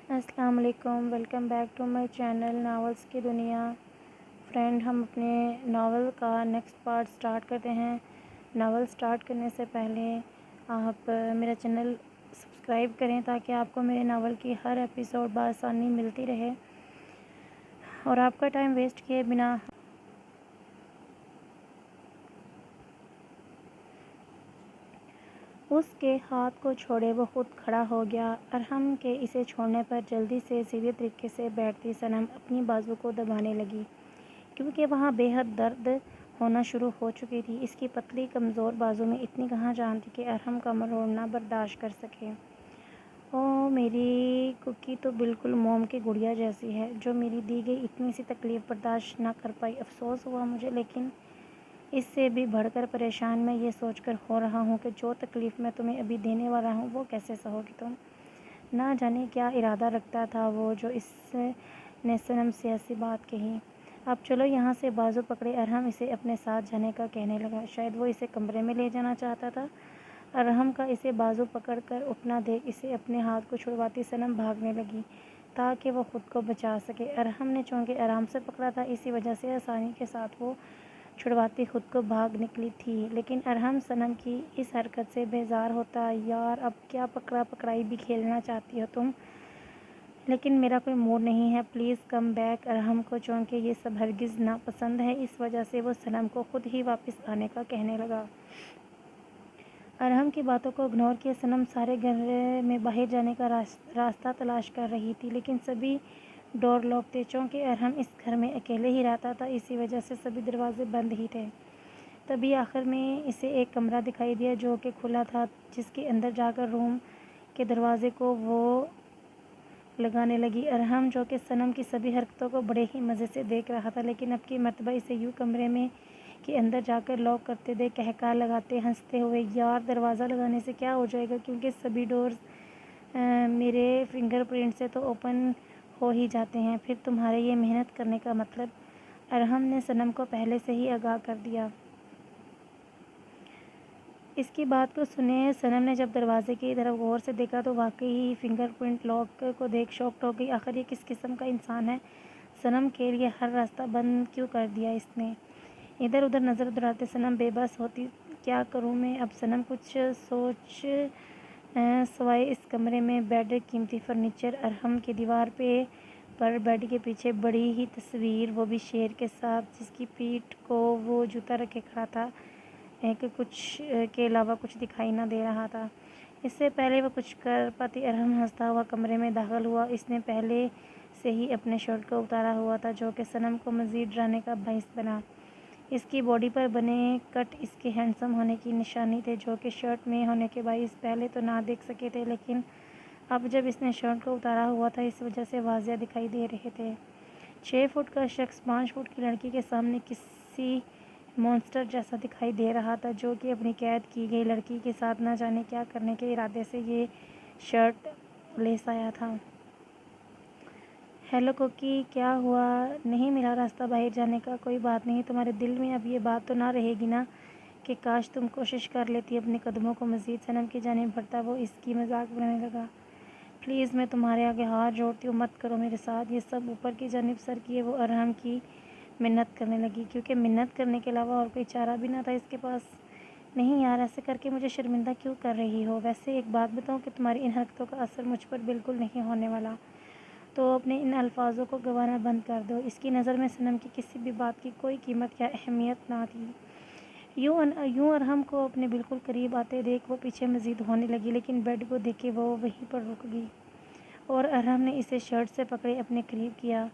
السلام علیکم، welcome back to my channel novels کی دنیا۔ فرینڈ، ہم اپنے ناول کا نیکسٹ پارٹ سٹارٹ کرتے ہیں۔ ناول سٹارٹ کرنے سے پہلے آپ میرا چینل سبسکرائب کریں تاکہ آپ کو میرے ناول کی ہر ایپیسوڈ بآسانی ملتی رہے اور آپ کا ٹائم ویسٹ کیے بنا اس کے ہاتھ کو چھوڑے وہ خود کھڑا ہو گیا۔ ارحم کے اسے چھوڑنے پر جلدی سے سیدھے طریقے سے بیٹھتی صنم اپنی بازو کو دبانے لگی کیونکہ وہاں بے حد درد ہونا شروع ہو چکی تھی۔ اس کی پتلی کمزور بازو میں اتنی کہاں جان تھی کہ ارحم کا مروڑنا برداشت کر سکے۔ او میری کوکی تو بالکل موم کی گڑیا جیسی ہے جو میری دی گئی اتنی سی تکلیف برداشت نہ کر پائی۔ افسوس ہوا مجھے، لیکن اس سے بھی بڑھ کر پریشان میں یہ سوچ کر ہو رہا ہوں کہ جو تکلیف میں تمہیں ابھی دینے والا ہوں وہ کیسے سہو گی تم۔ نہ جانے کیا ارادہ رکھتا تھا وہ جو اس نے صنم سے ایسی بات کہی۔ اب چلو یہاں سے، بازو پکڑے ارحم اسے اپنے ساتھ جانے کا کہنے لگا۔ شاید وہ اسے کمرے میں لے جانا چاہتا تھا۔ ارحم کا اسے بازو پکڑ کر اٹھنا دیکھ اسے اپنے ہاتھ کو چھڑواتی صنم بھاگنے لگی تاکہ وہ خود کو بچا سکے۔ ارحم نے چونکہ آرام سے پکڑا تھا، اسی وجہ سے آسانی کے ساتھ وہ چھڑواتی خود کو بھاگ نکلی تھی، لیکن ارحم صنم کی اس حرکت سے بیزار ہوتا۔ یار اب کیا پکڑا پکڑائی بھی کھیلنا چاہتی ہو تم، لیکن میرا کوئی موڈ نہیں ہے، پلیز کم بیک۔ ارحم کو چونکہ یہ سب ہرگز ناپسند ہے، اس وجہ سے وہ صنم کو خود ہی واپس آنے کا کہنے لگا۔ ارحم کی باتوں کو اگنور کیے صنم سارے گھر میں باہر جانے کا راستہ تلاش کر رہی تھی، لیکن سبھی ڈور لاک تھے۔ چونکہ ارحم اس گھر میں اکیلے ہی رہتا تھا، اسی وجہ سے سبھی دروازے بند ہی تھے۔ تبھی آخر میں اسے ایک کمرہ دکھائی دیا جو کہ کھلا تھا، جس کے اندر جا کر روم کے دروازے کو وہ لگانے لگی۔ ارحم جو کہ صنم کی سبھی حرکتوں کو بڑے ہی مزے سے دیکھ رہا تھا، لیکن اب کی مرتبہ اسے یوں کمرے میں کے اندر جا کر لاک کرتے دیکھ کہکہا لگاتے ہنستے ہوئے، یار دروازہ لگانے سے کیا ہو جائے گا، کیونکہ سبھی ڈورز میرے فنگر پرنٹ سے تو اوپن ہو ہی جاتے ہیں، پھر تمہارے یہ محنت کرنے کا مطلب۔ ارحم نے صنم کو پہلے سے ہی آگاہ کر دیا۔ اس کی بات کو سنے صنم نے جب دروازے کی طرف غور سے دیکھا تو واقعی ہی فنگر پرنٹ لاک کو دیکھ شاکڈ ہو گئی۔ آخر یہ کس قسم کا انسان ہے، صنم کے لیے ہر راستہ بند کیوں کر دیا اس نے۔ ادھر ادھر نظر دوڑاتے صنم بے بس ہوتی، کیا کروں میں اب۔ صنم کچھ سوچ سوائے اس کمرے میں بیڈ، قیمتی فرنیچر، ارحم کی دیوار پر بیڈ کے پیچھے بڑی ہی تصویر، وہ بھی شیر کے ساتھ جس کی پیٹھ کو وہ جوتا رکھے کھڑا تھا، کہ کچھ کے علاوہ کچھ دکھائی نہ دے رہا تھا۔ اس سے پہلے وہ کچھ کر پاتی ارحم ہنستا ہوا کمرے میں داخل ہوا۔ اس نے پہلے سے ہی اپنے شرٹ کو اتارا ہوا تھا جو کہ صنم کو مزید ڈرانے کا باعث بنا۔ اس کی باڈی پر بنے کٹ اس کے ہینڈسم ہونے کی نشانی تھے، جو کہ شرٹ میں ہونے کے باعث پہلے تو نہ دیکھ سکے تھے، لیکن اب جب اس نے شرٹ کو اتارا ہوا تھا اس وجہ سے واضح دکھائی دے رہے تھے۔ 6 فٹ کا شخص 5 فٹ کی لڑکی کے سامنے کسی مانسٹر جیسا دکھائی دے رہا تھا، جو کہ اپنی قید کی گئی لڑکی کے ساتھ نہ جانے کیا کرنے کے ارادے سے یہ شرٹ لیس آیا تھا۔ ہیلو کوکی، کیا ہوا؟ نہیں ملا راستہ باہر جانے کا؟ کوئی بات نہیں، تمہارے دل میں اب یہ بات تو نہ رہے گی نا کہ کاش تم کوشش کر لیتی اپنے قدموں کو مزید صنم کی جانب بڑھتا وہ اس کی مذاق بنانے لگا۔ پلیز میں تمہارے آگے ہاتھ جوڑتی ہوں، مت کرو میرے ساتھ یہ سب۔ اوپر کی جانب سر کیے وہ ارحم کی منت کرنے لگی، کیونکہ منت کرنے کے علاوہ اور کوئی چارہ بھی نہ تھا اس کے پاس۔ نہیں یار، ایسے کر کے مجھے شرمندہ کیوں کر رہی ہو؟ ویسے ایک بات بتاؤں کہ تمہاری ان حرکتوں کا اثر مجھ پر بالکل نہیں ہونے والا، تو اپنے ان الفاظوں کو گنوانا بند کر دو۔ اس کی نظر میں صنم کی کسی بھی بات کی کوئی قیمت یا اہمیت نہ تھی۔ یوں ارحم کو اپنے بالکل قریب آتے دیکھ وہ پیچھے مزید ہونے لگی، لیکن بیڈ کو دیکھے وہ وہیں پر رک گئی اور ارحم نے اسے شرٹ سے پکڑے اپنے قریب کیا،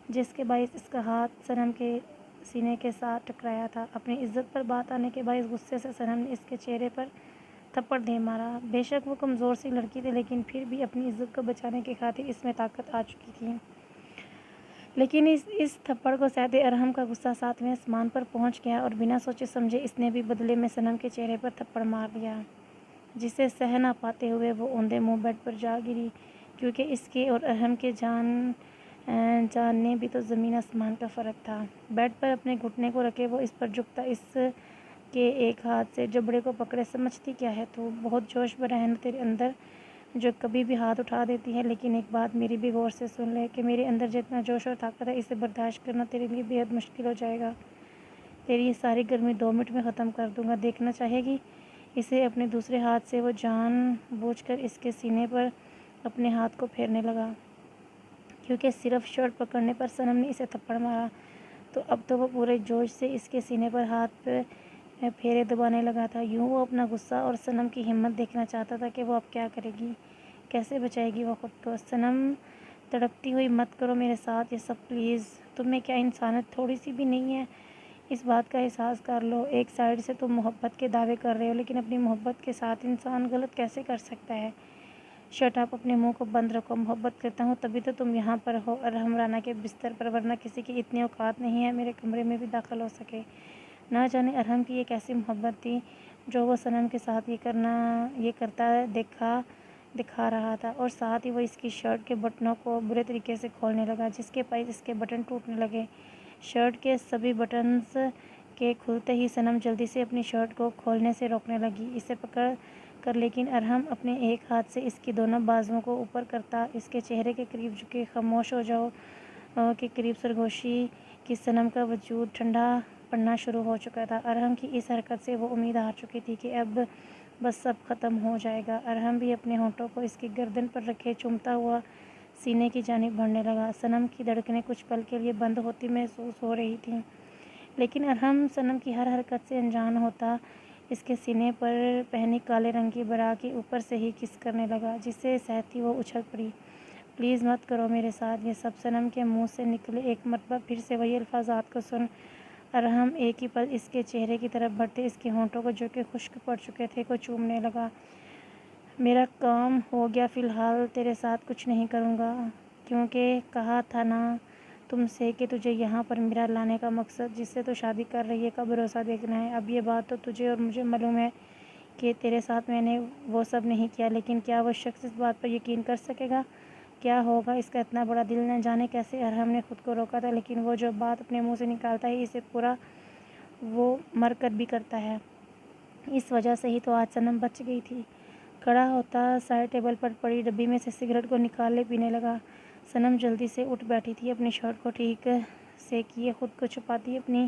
جس کے باعث اس کا ہاتھ صنم کے سینے کے ساتھ ٹکرایا تھا۔ اپنی عزت پر بات آنے کے باعث غصے سے صنم نے اس کے چہرے پر تھپڑ دے مارا۔ بے شک وہ کمزور سی لڑکی تھی، لیکن پھر بھی اپنی عزت کو بچانے کی خاطر اس میں طاقت آ چکی تھی۔ لیکن اس تھپڑ کو سہتے ارحم کا غصہ 7ویں آسمان پر پہنچ گیا اور بنا سوچے سمجھے اس نے بھی بدلے میں صنم کے چہرے پر تھپڑ مار دیا، جسے سہ نہ پاتے ہوئے وہ اوندھے منہ بیڈ پر جا گری، کیونکہ اس کے اور ارحم کے جان میں بھی تو زمین آسمان کا فرق تھا۔ بیڈ پر اپنے گھٹنے کو رکھے وہ اس پر جھکتا، اس کے ایک ہاتھ سے جبڑے کو پکڑے۔ سمجھتی کیا ہے تو؟ بہت جوش بھرا ہے نا تیرے اندر؟ جو کبھی بھی ہاتھ اٹھا دیتی ہے، لیکن ایک بات میری بھی غور سے سن لے کہ میرے اندر جتنا جوش اور طاقت ہے، اسے برداشت کرنا تیرے لیے بے حد مشکل ہو جائے گا۔ تیری یہ ساری گرمی 2 منٹ میں ختم کر دوں گا، دیکھنا چاہے گی؟ اسے اپنے دوسرے ہاتھ سے وہ جان بوجھ کر اس کے سینے پر اپنے ہاتھ کو پھیرنے لگا، کیونکہ صرف شرٹ پکڑنے پر صنم نے اسے تھپڑ مارا تو اب تو وہ پورے جوش سے اس کے سینے پر ہاتھ پھیرے دبانے لگا تھا۔ یوں وہ اپنا غصہ اور صنم کی ہمت دیکھنا چاہتا تھا کہ وہ اب کیا کرے گی، کیسے بچائے گی وہ خود کو۔ صنم تڑپتی ہوئی، مت کرو میرے ساتھ یہ سب پلیز، تم میں کیا انسانیت تھوڑی سی بھی نہیں ہے؟ اس بات کا احساس کر لو۔ ایک سائیڈ سے تم محبت کے دعوے کر رہے ہو، لیکن اپنی محبت کے ساتھ انسان غلط کیسے کر سکتا ہے؟ شٹ اپ، اپنے منہ کو بند رکھو۔ محبت کرتا ہوں تبھی تو تم یہاں پر ہو، ارحم رانا کے بستر پر، ورنہ کسی کی اتنی اوقات نہیں ہے میرے کمرے میں بھی داخل ہو سکے۔ نہ جانے ارحم کی یہ کیسی محبت تھی جو وہ صنم کے ساتھ یہ کرتا دکھا رہا تھا، اور ساتھ ہی وہ اس کی شرٹ کے بٹنوں کو برے طریقے سے کھولنے لگا، جس کے باعث اس کے بٹن ٹوٹنے لگے۔ شرٹ کے سبھی بٹنز کے کھلتے ہی صنم جلدی سے اپنی شرٹ کو کھولنے سے روکنے لگی، اسے پکڑ کر، لیکن ارحم اپنے ایک ہاتھ سے اس کی دونوں بازوؤں کو اوپر کرتا اس کے چہرے کے قریب جھکے۔ خاموش ہو جاؤ کے قریب سرگوشی کی صنم کا وجود ٹھنڈا پڑنا شروع ہو چکا تھا۔ ارحم کی اس حرکت سے وہ امید ہار چکی تھی کہ اب بس سب ختم ہو جائے گا۔ ارحم بھی اپنے ہونٹوں کو اس کی گردن پر رکھے چومتا ہوا سینے کی جانب بڑھنے لگا۔ صنم کی دھڑکنیں کچھ پل کے لیے بند ہوتی محسوس ہو رہی تھیں، لیکن ارحم صنم کی ہر حرکت سے انجان ہوتا اس کے سینے پر پہنی کالے رنگ کی برا کے اوپر سے ہی کس کرنے لگا، جسے سہتی وہ اچھل پڑی۔ پلیز مت کرو میرے ساتھ یہ سب۔ صنم کے منہ سے نکلے ایک مرتبہ پھر سے وہی الفاظات کو سن ارحم ایک ہی پل اس کے چہرے کی طرف بڑھتے اس کے ہونٹوں کو جو کہ خشک پڑ چکے تھے کو چومنے لگا۔ میرا کام ہو گیا، فی الحال تیرے ساتھ کچھ نہیں کروں گا، کیونکہ کہا تھا نا تم سے کہ تجھے یہاں پر میرا لانے کا مقصد جس سے تو شادی کر رہی ہے کا بھروسہ دیکھنا ہے۔ اب یہ بات تو تجھے اور مجھے معلوم ہے کہ تیرے ساتھ میں نے وہ سب نہیں کیا، لیکن کیا وہ شخص اس بات پر یقین کر سکے گا؟ کیا ہوگا اس کا اتنا بڑا دل؟ نہ جانے کیسے ارحم نے خود کو روکا تھا، لیکن وہ جو بات اپنے منہ سے نکالتا ہے اسے پورا وہ مر کر بھی کرتا ہے۔ اس وجہ سے ہی تو آج صنم بچ گئی تھی۔ کھڑا ہوتا سائڈ ٹیبل پر پڑی ڈبی میں سے سگریٹ کو نکال لے پینے لگا۔ صنم جلدی سے اٹھ بیٹھی تھی، اپنی شرٹ کو ٹھیک سے کیے خود کو چھپاتی اپنی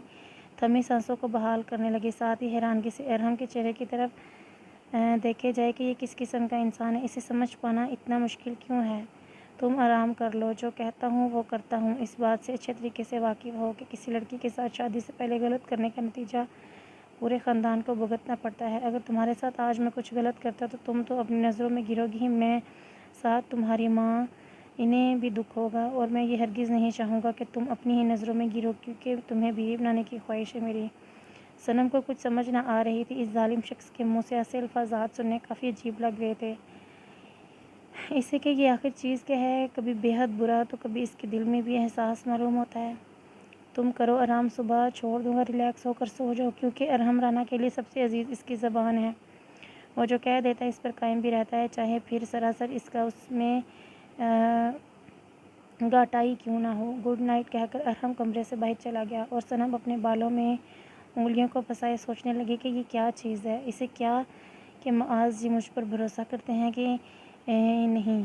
تھمی سانسوں کو بحال کرنے لگی، ساتھ ہی حیرانگی سے ارحم کے چہرے کی طرف دیکھے جائے کہ یہ کس قسم کا انسان ہے، اسے سمجھ پانا اتنا مشکل کیوں ہے؟ تم آرام کر لو، جو کہتا ہوں وہ کرتا ہوں۔ اس بات سے اچھے طریقے سے واقف ہو کہ کسی لڑکی کے ساتھ شادی سے پہلے غلط کرنے کا نتیجہ پورے خاندان کو بھگتنا پڑتا ہے۔ اگر تمہارے ساتھ آج میں کچھ غلط کرتا تو تم تو اپنی نظروں میں گرو گی، میں ساتھ تمہاری ماں، انہیں بھی دکھ ہوگا، اور میں یہ ہرگز نہیں چاہوں گا کہ تم اپنی ہی نظروں میں گرو، کیونکہ تمہیں بیوی بنانے کی خواہش ہے میری۔ صنم کو کچھ سمجھ نہ آ رہی تھی، اس ظالم شخص کے منہ سے ایسے الفاظات سننے کافی عجیب لگ رہے تھے اسے کہ یہ آخر چیز کیا ہے، کبھی بے حد برا تو کبھی اس کے دل میں بھی احساس معلوم ہوتا ہے۔ تم کرو آرام، صبح چھوڑ دوں گا، ریلیکس ہو کر سو جاؤ، کیونکہ ارحم رانا کے لیے سب سے عزیز اس کی زبان ہے، وہ جو کہہ دیتا ہے اس پر قائم بھی رہتا ہے، چاہے پھر سراسر اس کا اس میں گاٹائی کیوں نہ ہو۔ گڈ نائٹ کہہ کر ارحم کمرے سے باہر چلا گیا، اور صنم اپنے بالوں میں انگلیوں کو پھنسائے سوچنے لگی کہ یہ کیا چیز ہے، اسے کیا کہ معاذ جی مجھ پر بھروسہ کرتے ہیں کہ نہیں،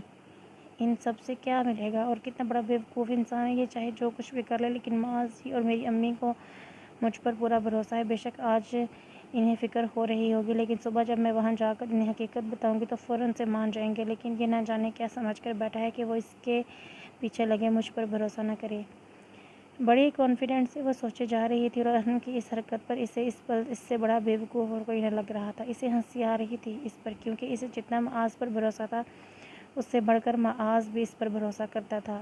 ان سب سے کیا ملے گا، اور کتنا بڑا بیوقوف انسان ہے یہ، چاہے جو کچھ بھی کر لے، لیکن معاذ جی اور میری امی کو مجھ پر پورا بھروسہ ہے۔ بے شک آج انہیں فکر ہو رہی ہوگی، لیکن صبح جب میں وہاں جا کر انہیں حقیقت بتاؤں گی تو فوراً سے مان جائیں گے، لیکن یہ نہ جانے کیا سمجھ کر بیٹھا ہے کہ وہ اس کے پیچھے لگے مجھ پر بھروسہ نہ کرے۔ بڑی کانفیڈنٹ سے وہ سوچے جا رہی تھی، اور ارحم کی اس حرکت پر اسے اس پل اس سے بڑا بیوقوف اور کوئی نہ لگ رہا تھا۔ اسے ہنسی آ رہی تھی اس پر، کیونکہ اسے جتنا معاذ پر بھروسہ تھا اس سے بڑھ کر معاذ بھی اس پر بھروسہ کرتا تھا۔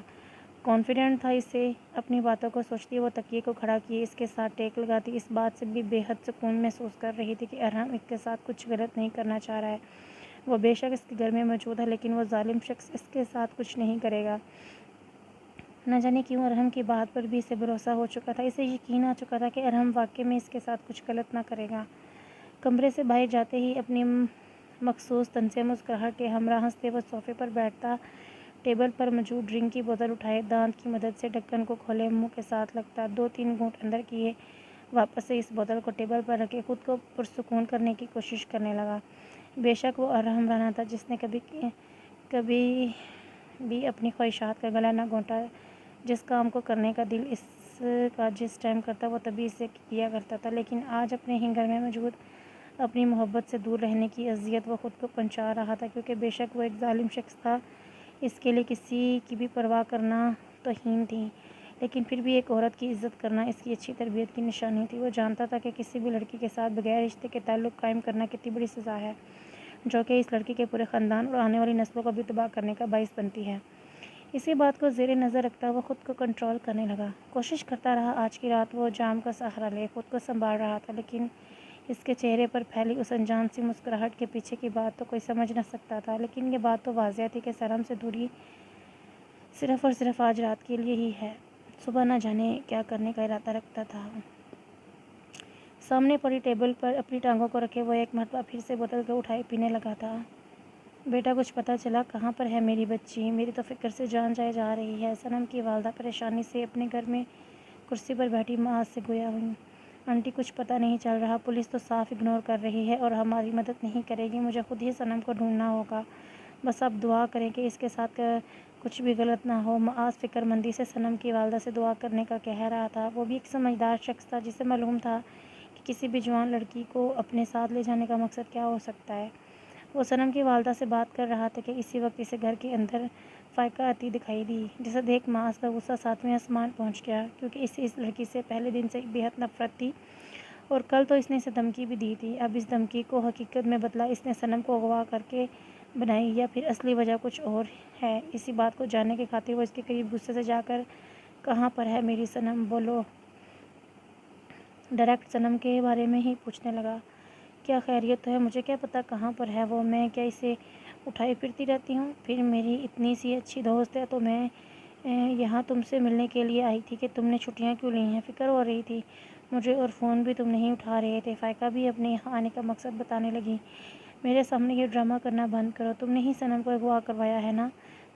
کانفیڈنٹ تھا اسے، اپنی باتوں کو سوچتی وہ تکیے کو کھڑا کیے اس کے ساتھ ٹیک لگاتی، اس بات سے بھی بے حد سکون محسوس کر رہی تھی کہ ارحم اس کے ساتھ کچھ غلط نہیں کرنا چاہ رہا ہے۔ وہ بے شک اس کے گھر میں موجود ہے، لیکن وہ ظالم شخص اس کے ساتھ کچھ نہیں کرے گا۔ نہ جانے کیوں ارحم کی بات پر بھی اسے بھروسہ ہو چکا تھا، اسے یقین آ چکا تھا کہ ارحم واقعی میں اس کے ساتھ کچھ غلط نہ کرے گا۔ کمرے سے باہر جاتے ہی اپنی مخصوص طنز مسکراہٹ کے ہمراہ ہنستے وہ صوفے پر بیٹھتا، ٹیبل پر موجود ڈرنک کی بوتل اٹھائے، دانت کی مدد سے ڈھکن کو کھولے، منہ کے ساتھ لگتا، 2-3 گھونٹ اندر کیے، واپس سے اس بوتل کو ٹیبل پر رکھے خود کو پرسکون کرنے کی کوشش کرنے لگا۔ بے شک وہ ارحم رانا تھا جس نے کبھی کبھی بھی اپنی خواہشات کا گلا نہ گھونٹا۔ جس کام کو کرنے کا دل اس کا جس ٹائم کرتا وہ تبھی اسے کیا کرتا تھا، لیکن آج اپنے ہی گھر میں موجود اپنی محبت سے دور رہنے کی اذیت وہ خود کو پہنچا رہا تھا، کیونکہ بے شک وہ ایک ظالم شخص تھا، اس کے لیے کسی کی بھی پرواہ کرنا توہین تھی، لیکن پھر بھی ایک عورت کی عزت کرنا اس کی اچھی تربیت کی نشانی تھی۔ وہ جانتا تھا کہ کسی بھی لڑکی کے ساتھ بغیر رشتے کے تعلق قائم کرنا کتنی بڑی سزا ہے، جو کہ اس لڑکی کے پورے خاندان اور آنے والی نسلوں کو بھی تباہ کرنے کا باعث بنتی ہے۔ اسی بات کو زیر نظر رکھتا وہ خود کو کنٹرول کرنے لگا، کوشش کرتا رہا آج کی رات وہ جام کا سہارا لے، خود کو سنبھال رہا تھا، لیکن اس کے چہرے پر پھیلی اس انجان سی مسکراہٹ کے پیچھے کی بات تو کوئی سمجھ نہ سکتا تھا، لیکن یہ بات تو واضح تھی کہ سرم سے دوری صرف اور صرف آج رات کے لیے ہی ہے، صبح نہ جانے کیا کرنے کا ارادہ رکھتا تھا۔ سامنے پڑی ٹیبل پر اپنی ٹانگوں کو رکھے وہ ایک مرتبہ پھر سے بوتل کو اٹھائے پینے لگا تھا۔ بیٹا کچھ پتہ چلا کہاں پر ہے میری بچی؟ میری تو فکر سے جان جا رہی ہے۔ سنم کی والدہ پریشانی سے اپنے گھر میں کرسی پر بیٹھی معاذ سے گویا ہوئی۔ آنٹی کچھ پتہ نہیں چل رہا، پولیس تو صاف اگنور کر رہی ہے اور ہماری مدد نہیں کرے گی، مجھے خود ہی سنم کو ڈھونڈنا ہوگا، بس آپ دعا کریں کہ اس کے ساتھ کچھ بھی غلط نہ ہو۔ معاذ فکر مندی سے سنم کی والدہ سے دعا کرنے کا کہہ رہا تھا، وہ بھی ایک سمجھدار شخص تھا جسے معلوم تھا کہ کسی بھی جوان لڑکی کو اپنے ساتھ لے جانے کا مقصد کیا ہو سکتا ہے۔ وہ سنم کی والدہ سے بات کر رہا تھا کہ اسی وقت اسے گھر کے اندر فائقہ آتی دکھائی دی، جسے دیکھ معاذ کا غصہ 7ویں آسمان پہنچ گیا، کیونکہ اسے اس لڑکی سے پہلے دن سے بے حد نفرت تھی اور کل تو اس نے اسے دھمکی بھی دی تھی۔ اب اس دھمکی کو حقیقت میں بدلا اس نے سنم کو اغوا کر کے بنائی، یا پھر اصلی وجہ کچھ اور ہے؟ اسی بات کو جاننے کی خاطر وہ اس کے قریب غصے سے جا کر کہاں پر ہے میری سنم؟ بولو۔ ڈائریکٹ سنم کے بارے میں ہی پوچھنے لگا۔ کیا خیریت تو ہے؟ مجھے کیا پتہ کہاں پر ہے وہ، میں کیا اسے اٹھائی پھرتی رہتی ہوں؟ پھر میری اتنی سی اچھی دوست ہے تو میں یہاں تم سے ملنے کے لیے آئی تھی کہ تم نے چھٹیاں کیوں لی ہیں؟ فکر ہو رہی تھی مجھے، اور فون بھی تم نہیں اٹھا رہے تھے۔ فائقہ بھی اپنے یہاں آنے کا مقصد بتانے لگی۔ میرے سامنے یہ ڈرامہ کرنا بند کرو، تم نے ہی سنم کو اغوا کروایا ہے نا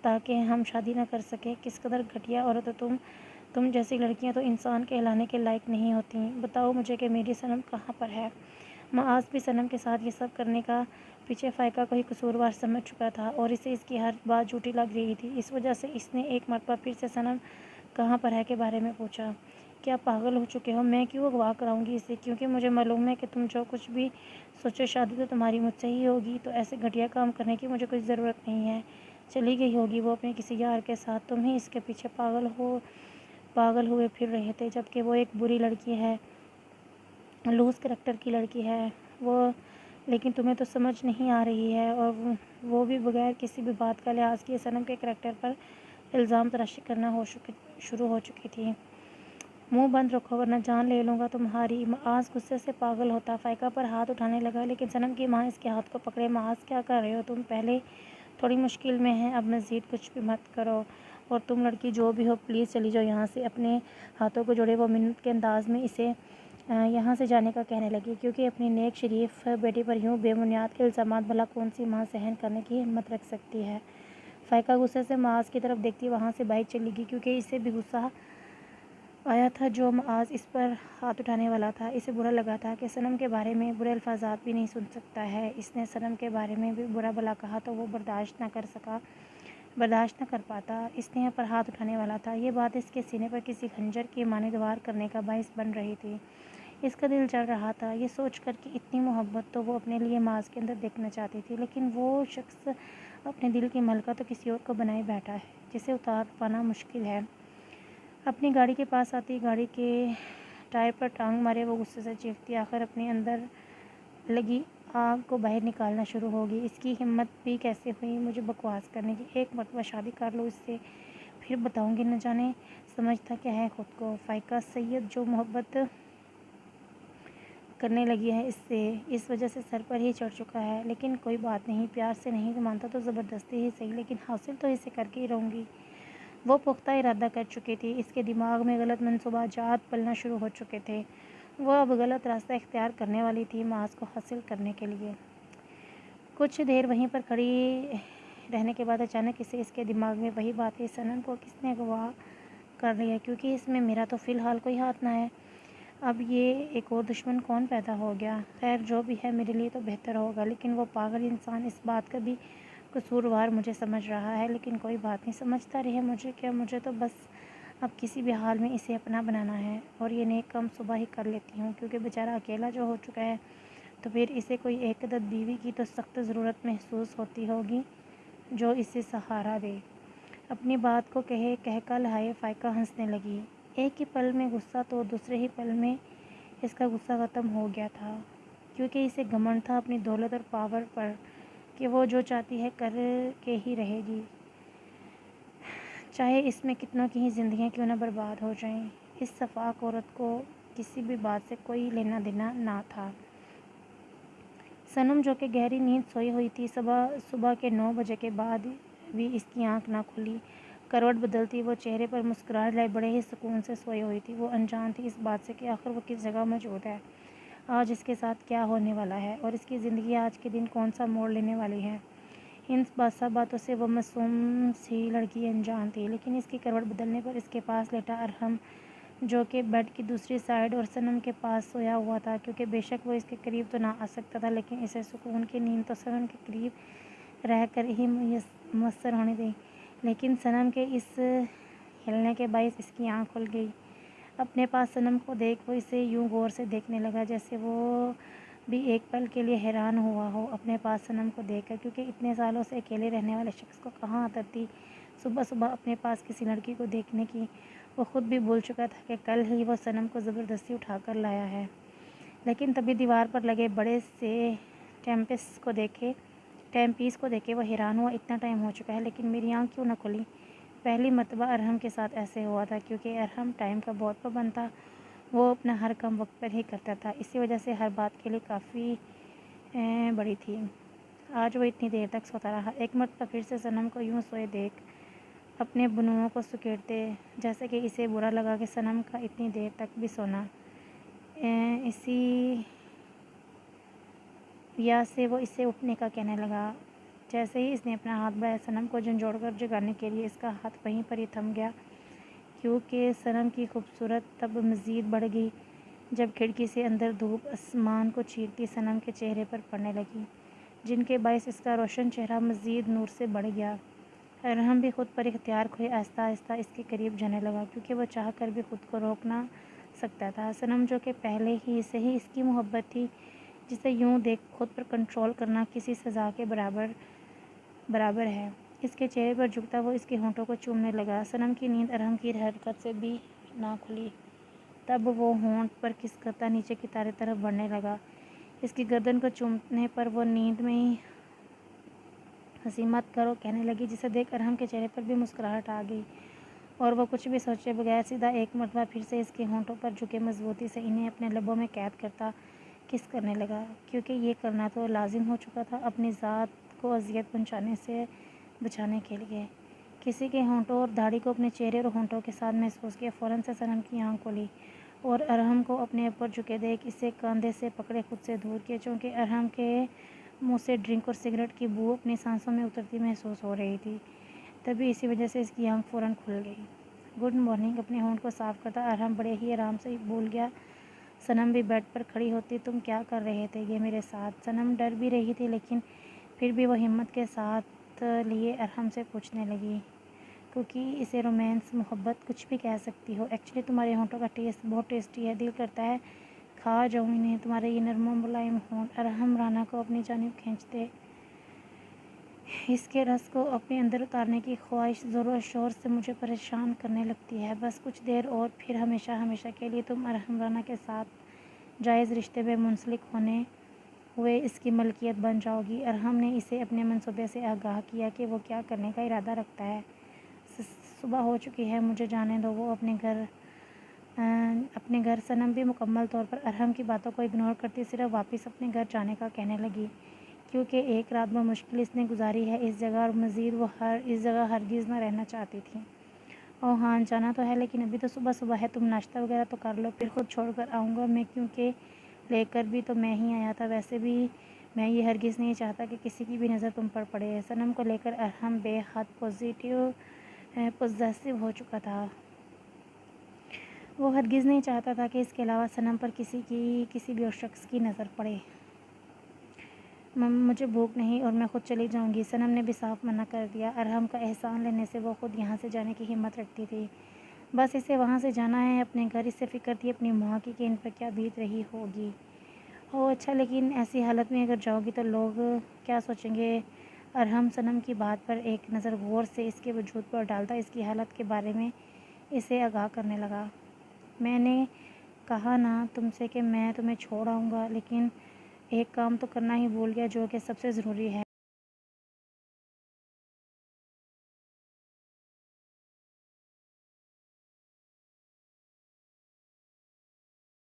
تاکہ ہم شادی نہ کر سکیں؟ کس قدر گھٹیا عورت ہو تم جیسی لڑکیاں تو انسان کہلانے کے لائق نہیں ہوتی۔ بتاؤ مجھے کہ میری سنم کہاں پر ہے؟ معاذ بھی سنم کے ساتھ یہ سب کرنے کا پیچھے فائقہ کو ہی قصوروار سمجھ چکا تھا اور اسے اس کی ہر بات جھوٹی لگ رہی تھی، اس وجہ سے اس نے ایک مرتبہ پھر سے سنم کہاں پر ہے کے بارے میں پوچھا۔ کیا پاگل ہو چکے ہو؟ میں کیوں اغوا کراؤں گی اسے؟ کیونکہ مجھے معلوم ہے کہ تم جو کچھ بھی سوچو شادی تو تمہاری مجھ سے ہی ہوگی، تو ایسے گھٹیا کام کرنے کی مجھے کچھ ضرورت نہیں ہے۔ چلی گئی ہوگی وہ اپنے کسی یار کے ساتھ، تم ہی اس کے پیچھے پاگل ہوئے پھر رہے تھے، جبکہ وہ ایک بری لڑکی ہے، لوز کریکٹر کی لڑکی ہے وہ، لیکن تمہیں تو سمجھ نہیں آ رہی ہے، اور وہ بھی بغیر کسی بھی بات کا لحاظ کیے سنم کے کریکٹر پر الزام تراشی کرنا شروع ہو چکی تھی۔ منہ بند رکھو ورنہ جان لے لوں گا تمہاری۔ معاذ غصے سے پاگل ہوتا فائقہ پر ہاتھ اٹھانے لگا، لیکن سنم کی ماں اس کے ہاتھ کو پکڑے۔ معاذ کیا کر رہے ہو تم؟ پہلے تھوڑی مشکل میں ہیں، اب مزید کچھ بھی مت کرو، اور تم لڑکی جو بھی ہو پلیز چلی جاؤ یہاں سے۔ اپنے ہاتھوں کو جوڑے وہ منت کے انداز میں اسے یہاں سے جانے کا کہنے لگی، کیونکہ اپنی نیک شریف بیٹی پر یوں بے بنیاد الزامات بھلا کون سی ماں سہن کرنے کی ہمت رکھ سکتی ہے؟ فائقہ غصے سے معاذ کی طرف دیکھتی وہاں سے باہر چلی گئی، کیونکہ اسے بھی غصہ آیا تھا جو معاذ اس پر ہاتھ اٹھانے والا تھا۔ اسے برا لگا تھا کہ سنم کے بارے میں برے الفاظات بھی نہیں سن سکتا ہے، اس نے سنم کے بارے میں بھی برا بھلا کہا تو وہ برداشت نہ کر پاتا، اس نے پر ہاتھ اٹھانے والا تھا۔ یہ بات اس کے سینے پر کسی خنجر کی مانند وار کرنے کا باعث بن رہی تھی۔ اس کا دل جل رہا تھا یہ سوچ کر کہ اتنی محبت تو وہ اپنے لیے معاذ کے اندر دیکھنا چاہتی تھی، لیکن وہ شخص اپنے دل کی ملکہ تو کسی اور کو بنائے بیٹھا ہے جسے اتار پانا مشکل ہے۔ اپنی گاڑی کے پاس آتی گاڑی کے ٹائر پر ٹانگ مارے وہ غصے سے چیختی، آخر اپنے اندر لگی آگ کو باہر نکالنا شروع ہوگی، اس کی ہمت بھی کیسے ہوئی مجھے بکواس کرنے کی؟ ایک مرتبہ شادی کر لو اس سے، پھر بتاؤں گی، نہ جانے سمجھتا کیا ہے خود کو۔ فائقہ سید جو محبت کرنے لگی ہے اس سے، اس وجہ سے سر پر ہی چڑھ چکا ہے، لیکن کوئی بات نہیں، پیار سے نہیں مانتا تو زبردستی ہی صحیح، لیکن حاصل تو اسے کر کے ہی رہوں گی۔ وہ پختہ ارادہ کر چکی تھی، اس کے دماغ میں غلط منصوبہ جات پلنا شروع ہو چکے تھے، وہ اب غلط راستہ اختیار کرنے والی تھی معاذ کو حاصل کرنے کے لیے۔ کچھ دیر وہیں پر کھڑی رہنے کے بعد اچانک اسے اس کے دماغ میں وہی بات ہے، سنم کو کس نے اغوا کر لیا؟ کیونکہ اس میں میرا تو فی الحال کوئی ہاتھ نہ ہے، اب یہ ایک اور دشمن کون پیدا ہو گیا؟ خیر جو بھی ہے میرے لیے تو بہتر ہوگا، لیکن وہ پاگل انسان اس بات کا بھی قصوروار مجھے سمجھ رہا ہے، لیکن کوئی بات نہیں، سمجھتا رہے، مجھے کیا، مجھے تو بس اب کسی بھی حال میں اسے اپنا بنانا ہے، اور یہ نیک کام صبح ہی کر لیتی ہوں، کیونکہ بیچارہ اکیلا جو ہو چکا ہے تو پھر اسے کوئی ایک عدد بیوی کی تو سخت ضرورت محسوس ہوتی ہوگی جو اسے سہارا دے۔ اپنی بات کو کہہ کر ہائے فائقہ ہنسنے لگی۔ ایک ہی پل میں غصہ تو دوسرے ہی پل میں اس کا غصہ ختم ہو گیا تھا، کیونکہ اسے گھمنڈ تھا اپنی دولت اور پاور پر کہ وہ جو چاہتی ہے کر کے ہی رہے گی، چاہے اس میں کتنوں کی ہی زندگیاں کیوں نہ برباد ہو جائیں۔ اس شفاق عورت کو کسی بھی بات سے کوئی لینا دینا نہ تھا۔ صنم جو کہ گہری نیند سوئی ہوئی تھی، صبح کے 9 بجے کے بعد بھی اس کی آنکھ نہ کھلی۔ کروٹ بدلتی وہ چہرے پر مسکراہٹ لائے بڑے ہی سکون سے سوئی ہوئی تھی۔ وہ انجان تھی اس بات سے کہ آخر وہ کس جگہ موجود ہے، آج اس کے ساتھ کیا ہونے والا ہے، اور اس کی زندگی آج کے دن کون سا موڑ لینے والی ہے۔ ان سب باتوں سے وہ معصوم سی لڑکی انجان تھی، لیکن اس کی کروٹ بدلنے پر اس کے پاس لیٹا ارحم، جو کہ بیڈ کی دوسری سائیڈ اور صنم کے پاس سویا ہوا تھا، کیونکہ بے شک وہ اس کے قریب تو نہ آ سکتا تھا، لیکن اسے سکون کی نیند تو صنم کے قریب رہ کر ہی میسر ہونے دی۔ لیکن صنم کے اس ہلنے کے باعث اس کی آنکھ کھل گئی۔ اپنے پاس صنم کو دیکھ وہ اسے یوں غور سے دیکھنے لگا جیسے وہ بھی ایک پل کے لیے حیران ہوا ہو اپنے پاس صنم کو دیکھ کر، کیونکہ اتنے سالوں سے اکیلے رہنے والے شخص کو کہاں عادت تھی صبح صبح اپنے پاس کسی لڑکی کو دیکھنے کی۔ وہ خود بھی بھول چکا تھا کہ کل ہی وہ صنم کو زبردستی اٹھا کر لایا ہے۔ لیکن تبھی دیوار پر لگے بڑے سے ٹائم پیس کو دیکھے وہ حیران ہوا، اتنا ٹائم ہو چکا ہے لیکن میری آنکھ کیوں نہ کھلی۔ پہلی مرتبہ ارحم کے ساتھ ایسے ہوا تھا، کیونکہ ارحم ٹائم کا بہت پابند تھا، وہ اپنا ہر کام وقت پر ہی کرتا تھا، اسی وجہ سے ہر بات کے لیے کافی بڑی تھی۔ آج وہ اتنی دیر تک سوتا رہا۔ ایک مرتبہ پھر سے صنم کو یوں سوئے دیکھ اپنے بنوؤں کو سکیڑتے جیسے کہ اسے برا لگا کہ صنم کا اتنی دیر تک بھی سونا۔ اسی یا سے وہ اسے اٹھنے کا کہنے لگا۔ جیسے ہی اس نے اپنا ہاتھ بڑھایا، صنم کو جھنجھوڑ کر جگانے کے لیے اس کا ہاتھ وہیں پر ہی تھم گیا، کیونکہ صنم کی خوبصورت تب مزید بڑھ گئی جب کھڑکی سے اندر دھوپ آسمان کو چیرتی صنم کے چہرے پر پڑنے لگی، جن کے باعث اس کا روشن چہرہ مزید نور سے بڑھ گیا۔ ارحم بھی خود پر اختیار کھوئے آہستہ آہستہ اس کے قریب جانے لگا، کیونکہ وہ چاہ کر بھی خود کو روک نہ سکتا تھا۔ صنم جو کہ پہلے ہی سے ہی اس کی محبت تھی، جسے یوں دیکھ خود پر کنٹرول کرنا کسی سزا کے برابر ہے، اس کے چہرے پر جھکتا وہ اس کے ہونٹوں کو چومنے لگا۔ صنم کی نیند ارحم کی حرکت سے بھی نہ کھلی، تب وہ ہونٹ پر کس کرتا نیچے کی طرف بڑھنے لگا، اس کی گردن کو چومنے پر وہ نیند میں ہی ہنسی مت کرو کہنے لگی، جسے دیکھ ارحم کے چہرے پر بھی مسکراہٹ آ گئی، اور وہ کچھ بھی سوچے بغیر سیدھا ایک مرتبہ پھر سے اس کے ہونٹوں پر جھکے مضبوطی سے انہیں اپنے لبوں میں قید کرتا کس کرنے لگا، کیونکہ یہ کرنا تو لازم ہو چکا تھا اپنی ذات کو اذیت پہنچانے سے بچانے کے لیے۔ کسی کے ہونٹوں اور داڑھی کو اپنے چہرے اور ہونٹوں کے ساتھ محسوس کیا، فوراً سے صنم کی آنکھ کھلی اور ارحم کو اپنے اوپر جھکے دیکھ اسے کاندھے سے پکڑے خود سے دور کیا، چونکہ ارحم کے منہ سے ڈرنک اور سگریٹ کی بو اپنی سانسوں میں اترتی محسوس ہو رہی تھی، تبھی اسی وجہ سے اس کی آنکھ فوراً کھل گئی۔ گڈ مارننگ، اپنے ہونٹ کو صاف کرتا ارحم بڑے ہی آرام سے بول گیا۔ صنم بھی بیڈ پر کھڑی ہوتی، تم کیا کر رہے تھے یہ میرے ساتھ؟ صنم ڈر بھی رہی تھی، لیکن پھر بھی وہ ہمت کے ساتھ لیے ارحم سے پوچھنے لگی، کیونکہ اسے رومانس، محبت کچھ بھی کہہ سکتی ہو، ایکچولی تمہارے ہونٹوں کا ٹیسٹ بہت ٹیسٹی ہے، دل کرتا ہے کھا جاؤں انہیں، تمہارے یہ نرم و ملائم ہونٹ۔ ارحم رانا کو اپنی جانب کھینچتے اس کے رس کو اپنے اندر اتارنے کی خواہش زور و شور سے مجھے پریشان کرنے لگتی ہے، بس کچھ دیر اور پھر ہمیشہ ہمیشہ کے لیے تم ارحم رانا کے ساتھ جائز رشتے میں منسلک ہوئے اس کی ملکیت بن جاؤ گی۔ ارحم نے اسے اپنے منصوبے سے آگاہ کیا کہ وہ کیا کرنے کا ارادہ رکھتا ہے۔ صبح ہو چکی ہے، مجھے جانے دو۔ وہ اپنے گھر صنم بھی مکمل طور پر ارحم کی باتوں کو اگنور کرتی صرف واپس اپنے گھر جانے کا کہنے لگی، کیونکہ ایک رات بمشکل اس نے گزاری ہے اس جگہ، اور مزید وہ اس جگہ ہرگز نہ رہنا چاہتی تھی۔ اوہ ہاں، جانا تو ہے، لیکن ابھی تو صبح صبح ہے، تم ناشتہ وغیرہ تو کر لو، پھر خود چھوڑ کر آؤں گا میں، کیونکہ لے کر بھی تو میں ہی آیا تھا، ویسے بھی میں یہ ہرگز نہیں چاہتا کہ کسی کی بھی نظر تم پر پڑے۔ صنم کو لے کر ارحم بے حد پوزیسو ہو چکا تھا، وہ ہرگز نہیں چاہتا تھا کہ اس کے علاوہ صنم پر کسی بھی اور شخص کی نظر پڑے۔ مجھے بھوک نہیں اور میں خود چلی جاؤں گی۔ صنم نے بھی صاف منع کر دیا۔ ارحم کا احسان لینے سے وہ خود یہاں سے جانے کی ہمت رکھتی تھی۔ بس اسے وہاں سے جانا ہے اپنے گھر۔ اس سے فکر تھی اپنی ماں کی کہ ان پر کیا بیت رہی ہوگی۔ اچھا لیکن ایسی حالت میں اگر جاؤ گی تو لوگ کیا سوچیں گے؟ ارحم صنم کی بات پر ایک نظر غور سے اس کے وجود پر ڈالتا اس کی حالت کے بارے میں اسے آگاہ کرنے لگا۔ میں نے کہا نا تم سے کہ میں تمہیں چھوڑ آؤں گا، لیکن ایک کام تو کرنا ہی بھول گیا جو کہ سب سے ضروری ہے۔